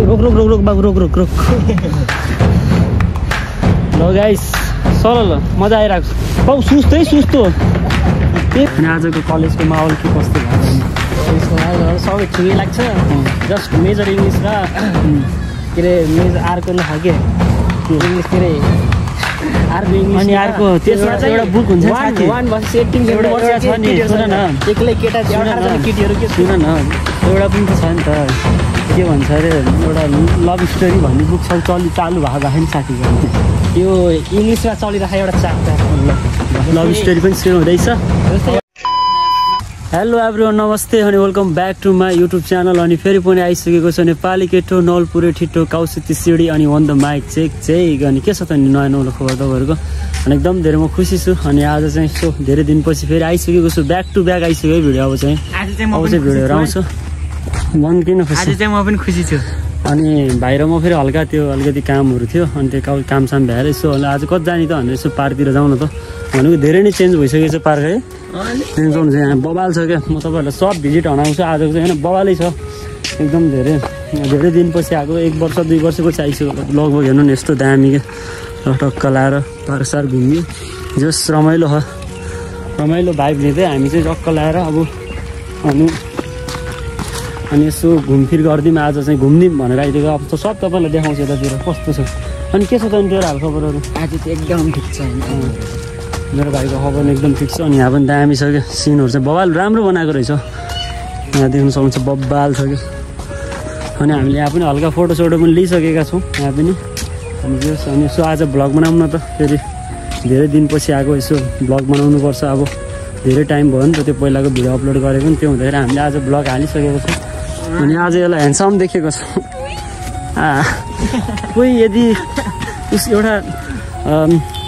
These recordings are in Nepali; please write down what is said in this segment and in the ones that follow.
रोक रोक रोक रोक बाबु रोक रोक रोक ल गाइस ल मजा आइरहेको छ बाबु सुस्तै सुस्तो अनि आजको कलेजको माहौल के कस्तो भयो सबै ठिकै लाग्छ जस्ट मेजर इङ्ग्लिस र के अरे मेजर आर्को ल खाके इङ्ग्लिस के अरे आर्को इङ्ग्लिस अनि अर्को त्यसमा चाहिँ एउटा बुक हुन्छ साथी 1 versus 18 एउटा छ नि सुन न एक्लै केटा 18 जना केटीहरु के सुन न एउटा पनि त छ नि त के भन्छ अरे एउटा लभ स्टोरी भन्ने बुक सब चालु भएको नि साथीको यो इङ्ग्लिसमा चलिरहेको एउटा च्याप्टर लभ स्टोरी पनि सुरु हुँदैछ हेलो एभ्रिवान नमस्ते अनि welcome back to my YouTube channel अनि फेरि पनि आइसकेको छ नेपाली केटो नलपुरे ठिटो काउसिती सिडी अनि अन द माइक चेक अनि के छ त नि नयाँ नौलो खबर तपाईँहरूको अनि एकदम धेरै म खुसी छु अनि आज चाहिँ यसो धेरै दिनपछि फेरि आइसकेको छु ब्याक टु ब्याक आइसक्यो भिडियो अब चाहिँ भिडियोहरू आउँछ मन किन खुसी आज चाहिँ म पनि खुसी छु अनि भाइ र म फेरि हल्का त्यो अलिकति कामहरू थियो अनि त्यो कामसाम भ्याएर यसो आज कति जाने त भनेर यसो पार्कतिर जाउँ न त भनेको धेरै नै चेन्ज भइसकेको छ पार्क है चेन्ज गर्नु चाहिँ यहाँ बबाल छ क्या म तपाईँहरूलाई सब भिजिट हनाउँछु आजको चाहिँ होइन बबालै छ एकदम धेरै दिनपछि आएको 1 वर्ष 2 वर्षको चाहिँ आइसक्यो लगभग हेर्नु न यस्तो दामी क्या टक्क लाएर पार्कसार घुम्यो जस रमाइलो भाइब लिँदै हामी चाहिँ टक्क लाएर अब अनि यसो घुमफिर गरिदिउँ आज चाहिँ घुम्दिउँ भनेर आइदिएको अब त सब तपाईँलाई देखाउँछु यतातिर कस्तो छ अनि के छ त अनि तेरो हाल खबरहरू आज चाहिँ एकदम ठिक छ मेरो भाइको खबर एकदम ठिक छ अनि यहाँ पनि दामी छ क्या सिनहरू चाहिँ बबाल राम्रो बनाएको रहेछ यहाँ देख्नु सक्नुहुन्छ बब्बाल छ क्या अनि हामीले यहाँ पनि हल्का फोटोसोटो पनि लिइसकेका छौँ यहाँ पनि अनि यसो आज भ्लग बनाउँ न त फेरि धेरै दिनपछि आएको यसो भ्लग बनाउनुपर्छ अब धेरै टाइम भयो नि त त्यो पहिलाको भिडियो अपलोड गरेको नि त्यो हुँदाखेरि हामीले आज भ्लग हालिसकेको छौँ अनि आज यसलाई ह्यान्डसम देखेको छ कोही यदि एउटा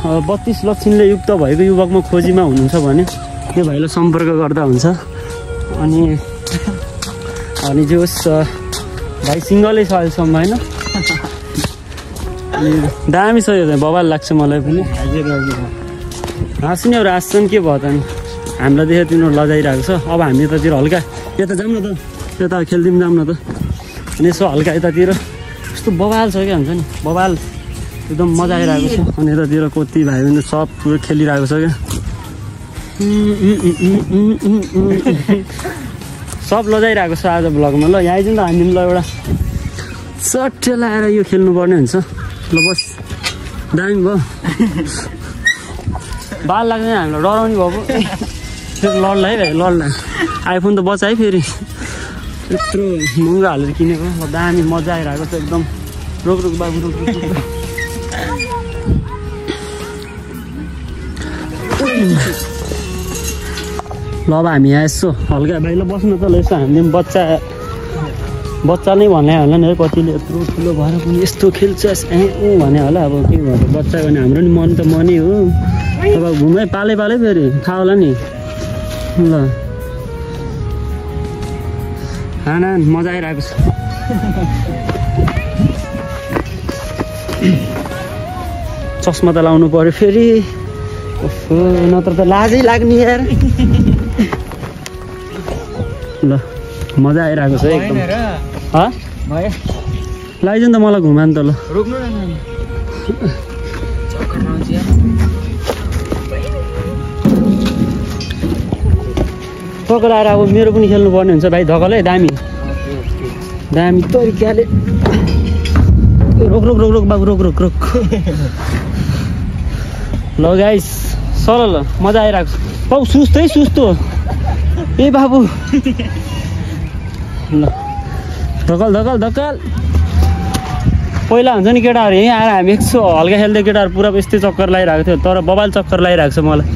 32 लक्षणले युक्त भएको युवकमा खोजीमा हुनुहुन्छ भने त्यो भाइलाई सम्पर्क गर्दा हुन्छ अनि जो भाइ सिङ्गलै छ अहिलेसम्म होइन अनि दामी छ यो चाहिँ बबाल लाग्छ मलाई पनि हाँस्नेहरू हाँस्छन् के भयो त नि हामीलाई देखेर तिनीहरू लजाइरहेको छ अब हामी यतातिर हल्का यता जाऊँ न त यता खेलिदिउँ जाऊँ न त अनि यसो हल्का यतातिर यस्तो बबाल छ क्या हुन्छ नि बबाल एकदम मजा आइरहेको छ अनि यतातिर कति भाइ बहिनी सब पुरो खेलिरहेको छ क्या सब लजाइरहेको छ आज भ्लगमा ल यहाँ आइदिउँ त हामी ल एउटा सट्टे लाएर यो खेल्नुपर्ने हुन्छ ल बस दामी भयो बाल लाग्दैन हामीलाई डराउने भएको लड्ला है भाइ लड्ला आइफोन त बचा है फेरि यत्रो महँगो हालेर किनेको दामी मजा आइरहेको छ एकदम रोक रोक बाबु रोक ल अब हामी यहाँ यसो हल्का भाइ ल बस्नु त ल यसो हामीले पनि बच्चा नै भन्ने होला नि है कतिले यत्रो ठुलो भएर पनि यस्तो खेल्छस् भने होला अब के भन्छ बच्चा भने हाम्रो नि मन त मनै हो अब घुमै पालै फेरि थाहा होला नि ल खाना मजा आइरहेको छ चस्मा त लाउनु पर्यो फेरि नत्र त लाजै लाग्ने यार ल मजा आइरहेको छ एकदम लगाइदिउँ त मलाई घुमा नि त ल टक्कर आएर अब मेरो पनि खेल्नु पर्ने हुन्छ भाइ धकल है दामी तरिकाले रोक रोक रोक रोक बाबु रोक रोक रोक ल गाइस ल मजा आइरहेको छ बाबु सुस्तै सुस्तो ए बाबु ल धकल पहिला हुन्छ नि केटाहरू यहीँ आएर हामी एकछो हल्का खेल्दै केटाहरू पुरा यस्तै चक्कर लगाइरहेको थियो तर बबाल चक्कर लगाइरहेको छ मलाई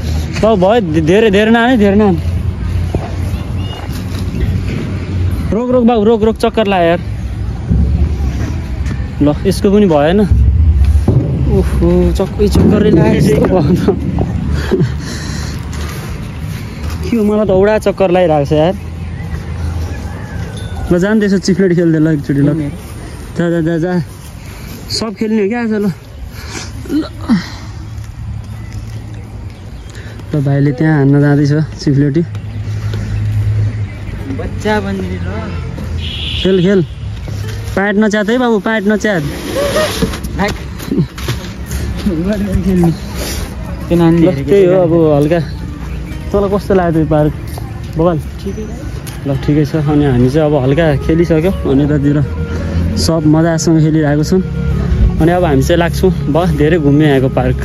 बाबु भयो धेरै नानी रोक बाबु रोक चक्कर ला यार ल यसको पनि भएन ओहो चक्करै लाग्यो के हो मलाई त औडा चक्कर लगाइरहेको छ यार ल जान्दैछ चिफ्लेट खेल्दै ल एकचोटि ल जा सब खेल्ने हो क्या आज ल भाइले त्यहाँ हान्न जाँदैछ चिफ्लेटी बच्चा बनिएर खेल खेल प्याट नच्यात है बाबु प्याट नच्यात त्यही हो अब हल्का तँलाई कस्तो लाग्यो त्यो पार्क बबाल ल ठिकै छ अनि हामी चाहिँ अब हल्का खेलिसक्यो अनि यतातिर सब मजासँग खेलिरहेको छौँ अनि अब हामी चाहिँ लाग्छौँ धेरै घुम्यो यहाँको पार्क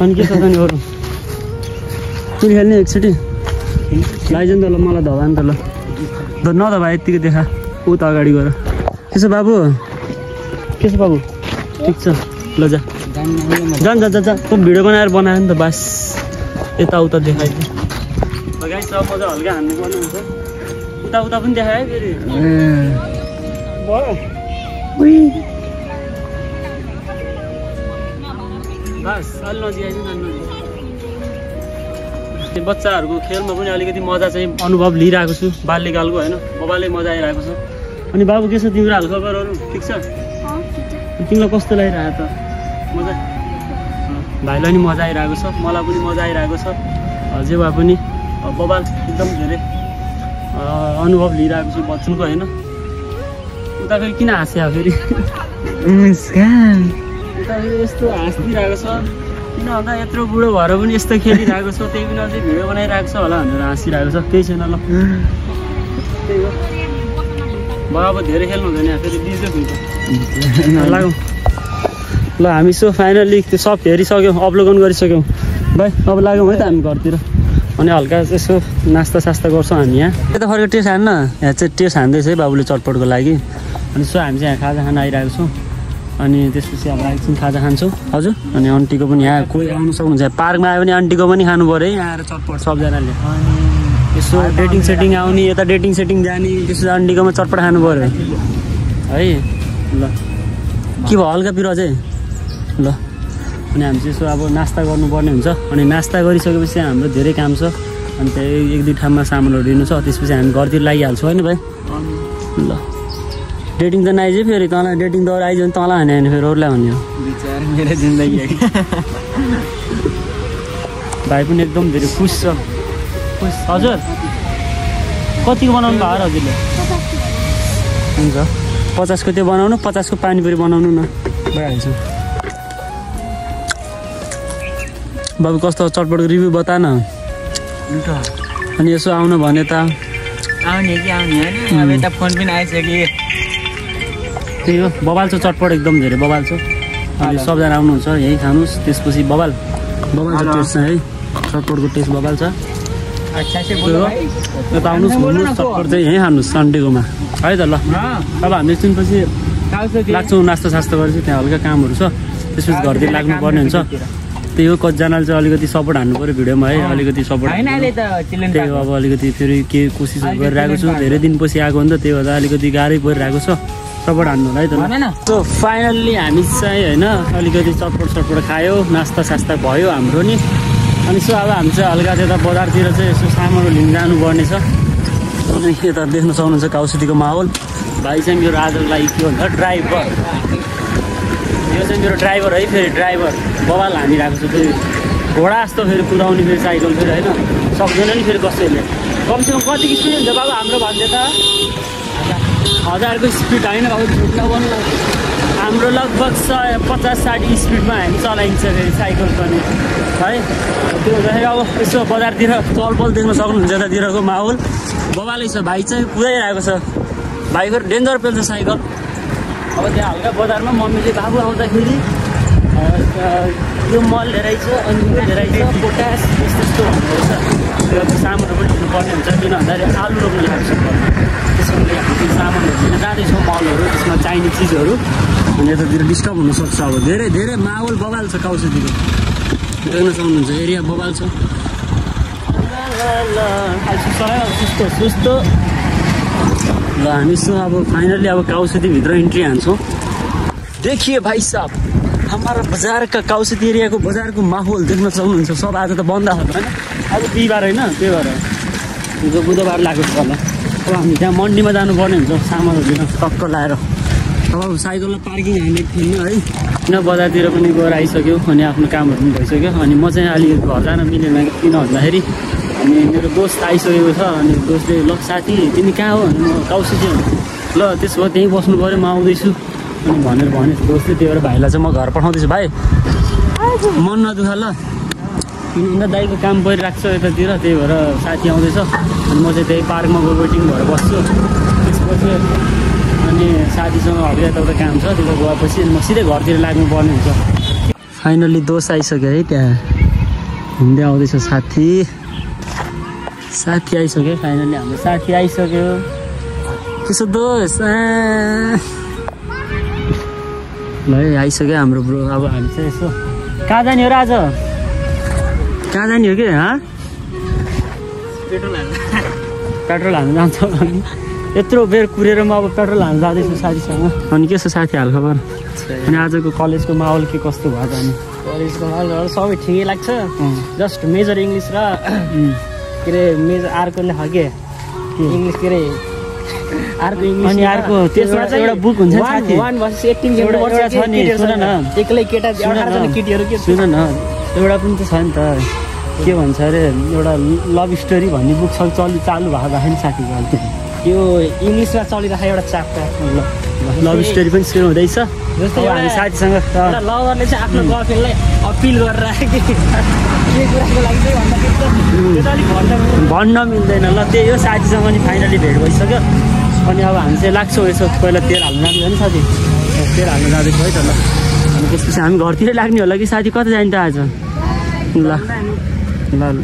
अनि के छ त नि अरू तँ खेल्ने एकचोटि लाइज नि त ल मलाई धवा नि त ल नधवा यत्तिकै देखा उता अगाडि गएर के छ बाबु ठिक छ ल जा जान जा जा तँ भिडियो बनाएर बनायो नि त बास यताउता देखाइदियो गाइस अब म चाहिँ हल्का हान्नु पर्ने हुन्छ उता पनि देखायो फेरि बास अलि नजिक त्यो बच्चाहरूको खेलमा पनि अलिकति मजा चाहिँ अनुभव लिइरहेको छु बाल्यकालको होइन बबाले मजा आइरहेको छ अनि बाबु के छ तिम्रो हालखबरहरू ठिक छ तिमीलाई कस्तो लागिरहेको त मजा भाइलाई नि मजा आइरहेको छ मलाई पनि मजा आइरहेको छ जे भए पनि बबाल एकदम धेरै अनुभव लिइरहेको छु बच्चनको होइन उता फेरि किन हाँस्या फेरि उता फेरि यस्तो हाँसिदिरहेको छ किन भन्दा यत्रो बुढो भएर पनि यस्तो खेलिरहेको छ त्यही पनि अझै भिडियो बनाइरहेको छ होला भनेर हाँसिरहेको छ केही छैन ल त्यही हो अब धेरै खेल्नु हुँदैन फेरि बिजो हुन्छ लागौँ ल हामी सो फाइनल्ली त्यो सब हेरिसक्यौँ अवलोकन गरिसक्यौँ भाइ अब लाग्यौँ है त हामी घरतिर अनि हल्का यसो नास्ता सास्ता गर्छौँ हामी यहाँ यता फर्केर टेस्ट हान्न यहाँ चाहिँ टेस्ट हान्दैछ है बाबुले चटपटको लागि अनि सो हामी चाहिँ यहाँ खाजा खान आइरहेको छौँ अनि त्यसपछि अब एकछिन खाजा खान्छौँ हजुर अनि आन्टीको पनि यहाँ कोही आउनु सक्नुहुन्छ पार्कमा आयो भने आन्टीको पनि खानु पऱ्यो है यहाँ आएर चटपट सबजनाले अनि यसो डेटिङ सेटिङ आउने यता डेटिङ सेटिङ जाने त्यसपछि आन्टीकोमा चटपट खानु पऱ्यो है ल के भयो हल्का पिरो चाहिँ ल अनि हामी चाहिँ यसो अब नास्ता गर्नुपर्ने हुन्छ अनि नास्ता गरिसकेपछि हाम्रो धेरै काम छ अनि त्यही एक दुई ठाउँमा सामानहरू लिनु छ त्यसपछि हामी घरतिर लागिहाल्छौँ होइन भाइ ल डेटिङ त नआइज फेरि तँलाई डेटिङ दौड आइज भने तँलाई हाने भने फेरि अरूलाई भन्यो मेरो जिन्दगी भाइ पनि एकदम धेरै खुस छ खुस हजुर कतिको बनाउनु भयो हजुरले हुन्छ 50को त्यो बनाउनु 50को पानीपुरी बनाउनु न भइहाल्छ बाबु कस्तो चटपटको रिभ्यू बता न अनि यसो आउनु भने त आउने कि आउने होइन अब यता फोन पनि आइसक्यो त्यही हो बबाल छ चटपट एकदम धेरै बबाल छ अनि सबजना आउनुहुन्छ यहीँ खानुहोस् त्यसपछि बबाल टेस्ट छ है चटपटको टेस्ट बबाल छ यता आउनुहोस् घुम्नुहोस् चटपट चाहिँ यहीँ खानुहोस् सन्डेकोमा है त ल अब हामी एकछिनपछि लाग्छौँ नास्ता सास्ता गरेपछि त्यहाँ हल्का कामहरू छ त्यसपछि घरतिर लाग्नुपर्ने हुन्छ त्यही हो कतिजनाले चाहिँ अलिकति सपोर्ट हान्नु पऱ्यो भिडियोमा है अलिकति सपोर्ट त्यही हो अब अलिकति फेरि के कोसिस गरिरहेको छु धेरै दिनपछि आएको हो नि त त्यही भएर अलिकति गाह्रै परिरहेको छ सपोर्ट हान्नु है त सो फाइनल्ली हामी चाहिँ होइन अलिकति चटपट खायो नास्ता सास्ता भयो हाम्रो नि अनि सो अब हामी चाहिँ हल्का त्यता बजारतिर चाहिँ यसो सामानहरू लिन जानुपर्ने छ अनि यता देख्न सक्नुहुन्छ काउसिटीको माहौल भाइ चाहिँ मेरो आजको लागि के भन्छ ड्राइभर यो चाहिँ मेरो ड्राइभर है फेरि ड्राइभर बबाल हानिरहेको छु फेरि घोडा जस्तो फेरि कुदाउने फेरि साइकल फेरि होइन सक्दैन नि फेरि कसैले कमसेकम कतिको स्पिड हुन्छ बाबु हाम्रो भन्दै त 1000को स्पिड होइन बाबु झुट नबन्नु हाम्रो लगभग 50-60 स्पिडमा हामी चलाइन्छ फेरि साइकल पनि है त्यो हुँदाखेरि अब यसो बजारतिर चलपल देख्न सक्नुहुन्छ यतातिरको माहौल बबालै छ भाइ चाहिँ कुदाइरहेको छ भाइको डेन्जर पेल्छ साइकल अब त्यहाँ हल्का बजारमा मम्मीले बाबु आउँदाखेरि यो मल लिएरैछ अनि यो लिएरैछ पोट्यास यस्तो भन्नुहुन्छ त्यो सामानहरू पनि लिनुपर्ने हुन्छ किन भन्दाखेरि आलु रोप्नु ल्याएको छ त्यसको लागि हामी सामानहरू लिन जाँदैछौँ मलहरू त्यसमा चाहिने चिजहरू अनि यतातिर डिस्टर्ब हुनसक्छ अब धेरै माहौल बबाल छ काउसिटीको देख्न सक्नुहुन्छ एरिया बबाल छ सुस्तो ल हामी सो अब फाइनली अब काउसिटीभित्र इन्ट्री हान्छौँ देखिए भाइ साहब हमारा बजारका काउसिटी एरियाको बजारको माहौल देख्न सक्नुहुन्छ सब आज त बन्द होला होइन आज बिहिबार होइन त्यही भएर हिजो बुधबार लागेको छ होला अब हामी त्यहाँ मन्डीमा जानुपर्ने हुन्छ सामानहरू लिन टक्क लाएर अब साइकललाई पार्किङ हान्ने थिएन है किन बजारतिर पनि गएर आइसक्यो अनि आफ्नो कामहरू पनि भइसक्यो अनि म चाहिँ अलिकति घर जान मिलेन किन भन्दाखेरि अनि मेरो दोस्त आइसकेको छ अनि दोस्तले ल साथी तिमी कहाँ हो भने म काउसी चाहिँ ल त्यसो भए त्यहीँ बस्नु पऱ्यो म आउँदैछु अनि भनेर भने दोस्तले त्यही भएर भाइलाई चाहिँ म घर पठाउँदैछु भाइ मन नदुख ल किन दाइको काम परिरहेको छ यतातिर त्यही भएर साथी आउँदैछ अनि म चाहिँ त्यही पार्कमा गएर वेटिङ भएर बस्छु त्यसपछि अनि साथीसँग हल्का यताउता काम छ त्यो गएपछि म सिधै घरतिर लाग्नुपर्ने हुन्छ फाइनल्ली दोस्त आइसक्यो है त्यहाँ घुम्दै आउँदैछ साथी आइसक्यो फाइनल्ली हाम्रो साथी आइसक्यो त्यसो दोस्त ल है आइसक्यो हाम्रो ब्रो अब हामी चाहिँ यसो कहाँ जाने हो र आज कहाँ जाने हो कि पेट्रोल हाल्नु जान्छ अनि यत्रो बेर कुरेर म अब पेट्रोल हाल्नु जाँदैछु साथीसँग अनि के छ साथी हालखबर अनि आजको कलेजको माहौल के कस्तो भयो जाने कलेजको माहौलहरू सबै ठिकै लाग्छ जस्ट मेजर इङ्ग्लिस र के अरे मेजर अर्को लेख के इङ्ग्लिस के अरे अर्को इङ्ग्लिस अनि अर्को त्यसमा चाहिँ एउटा बुक हुन्छ साथी 1 versus 18 एउटा छ नि सुन न एक्लै केटा 18 जना केटीहरू के सुन न एउटा पनि त छ नि त के भन्छ अरे एउटा लभ स्टोरी भन्ने बुक छ चालु भएको नि साथीको अहिले त्यो इङ्ग्लिसमा चलिरहेको एउटा च्याप्टर लभ स्टोरी पनि सुरु हुँदैछ जस्तै हामी साथीसँग एउटा लभरले चाहिँ आफ्नो गर्लफ्रेन्डलाई अपिल गरेर के कुराको लागि चाहिँ भन्न मिल्दैन ल त्यही हो साथीसँग नि फाइनली भेट भइसक्यो अनि अब हामी चाहिँ लाग्छौँ यसो पहिला तेल हाल्नु जाने हो नि साथी तेल हाल्नु जाँदैछ है त ल अनि त्यसपछि हामी घरतिरै लाग्ने होला कि साथी कता जाने त आज ल ल ल